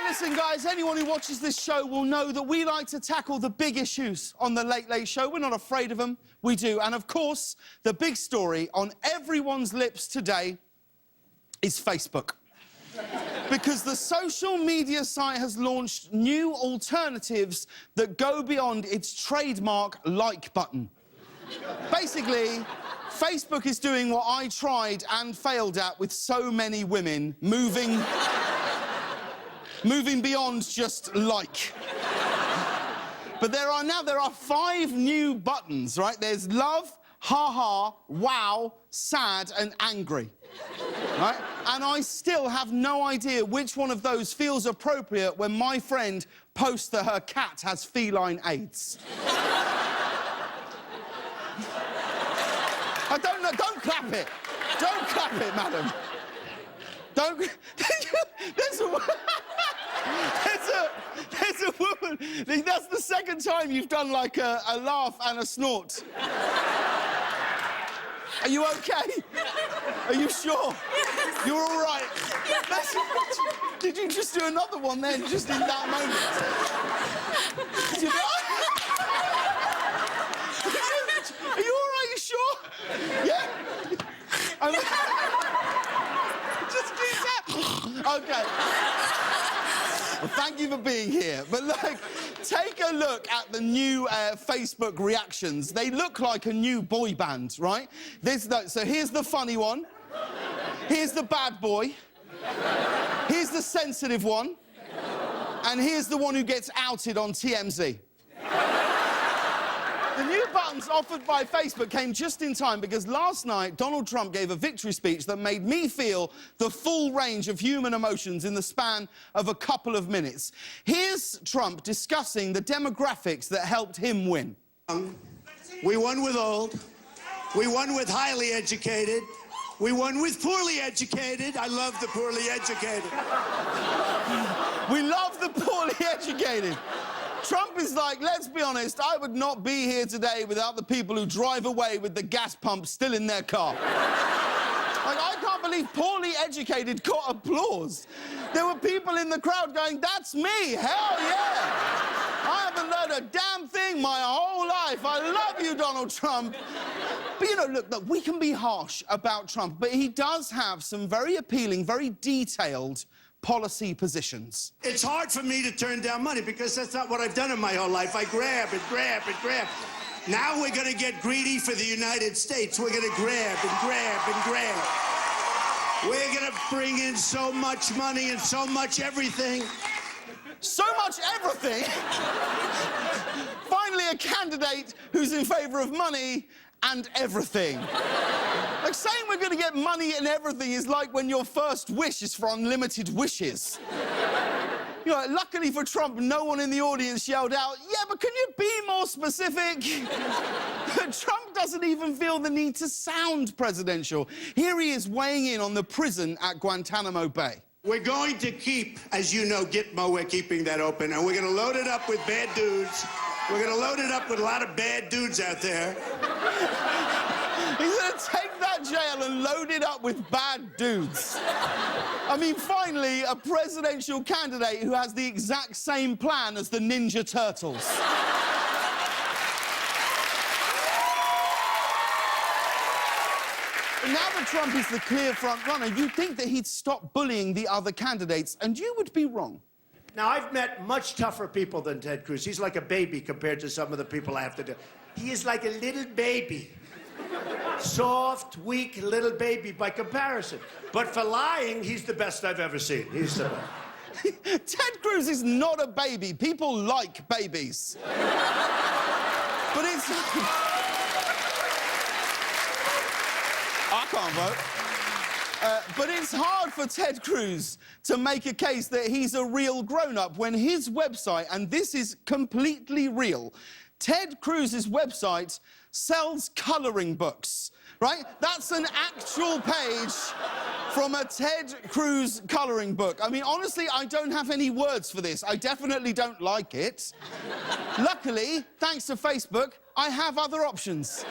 listen, guys, anyone who watches this show will know that we like to tackle the big issues on the Late Late Show. We're not afraid of them. We do. And, of course, the big story on everyone's lips today is Facebook. Because the social media site has launched new alternatives that go beyond its trademark like button. Basically, Facebook is doing what I tried and failed at with so many women, moving beyond just like. But there are 5 new buttons, right? There's love, ha-ha, wow, sad, and angry. Right? And I still have no idea which one of those feels appropriate when my friend posts that her cat has feline AIDS. I don't know. Don't clap it. Don't clap it, madam. Don't. There's a woman. That's the second time you've done like a laugh and a snort. Are you okay? Are you sure? You're all right? Did you just do another one then, just in that moment? Are you all right? You sure? Yeah? Just do that. OK. Well, thank you for being here. But, like, take a look at the new Facebook reactions. They look like a new boy band, right? So here's the funny one. Here's the bad boy. Here's the sensitive one. And here's the one who gets outed on TMZ. The new buttons offered by Facebook came just in time because last night Donald Trump gave a victory speech that made me feel the full range of human emotions in the span of a couple of minutes. Here's Trump discussing the demographics that helped him win. We won with old. We won with highly educated. We won with poorly educated. I love the poorly educated. We love the poorly educated. Trump is like, let's be honest, I would not be here today without the people who drive away with the gas pump still in their car. Like, I can't believe poorly educated got applause. There were people in the crowd going, that's me, hell yeah. I haven't learned a damn thing my whole life. I love you, Donald Trump. But, you know, look, we can be harsh about Trump, but he does have some very appealing, very detailed policy positions. It's hard for me to turn down money because that's not what I've done in my whole life. I grab and grab and grab. Now we're going to get greedy for the United States. We're going to grab and grab and grab. We're going to bring in so much money and so much everything. So much everything? Finally, a candidate who's in favour of money and everything. Like, saying we're going to get money and everything is like when your first wish is for unlimited wishes. You know, luckily for Trump, no one in the audience yelled out, yeah, but can you be more specific? Trump doesn't even feel the need to sound presidential. Here he is weighing in on the prison at Guantanamo Bay. We're going to keep, as you know, Gitmo, we're keeping that open, and we're going to load it up with bad dudes. We're going to load it up with a lot of bad dudes out there. He's going to take that jail and load it up with bad dudes. I mean, finally, a presidential candidate who has the exact same plan as the Ninja Turtles. Now that Trump is the clear front runner, you'd think that he'd stop bullying the other candidates, and you would be wrong. Now, I've met much tougher people than Ted Cruz. He's like a baby compared to some of the people I have to do. He is like a little baby. Soft, weak little baby by comparison. But for lying, he's the best I've ever seen. He's the best. Ted Cruz is not a baby. People like babies. But it's... I can't vote. But it's hard for Ted Cruz to make a case that he's a real grown-up when his website, and this is completely real, Ted Cruz's website sells colouring books, right? That's an actual page from a Ted Cruz colouring book. I mean, honestly, I don't have any words for this. I definitely don't like it. Luckily, thanks to Facebook, I have other options.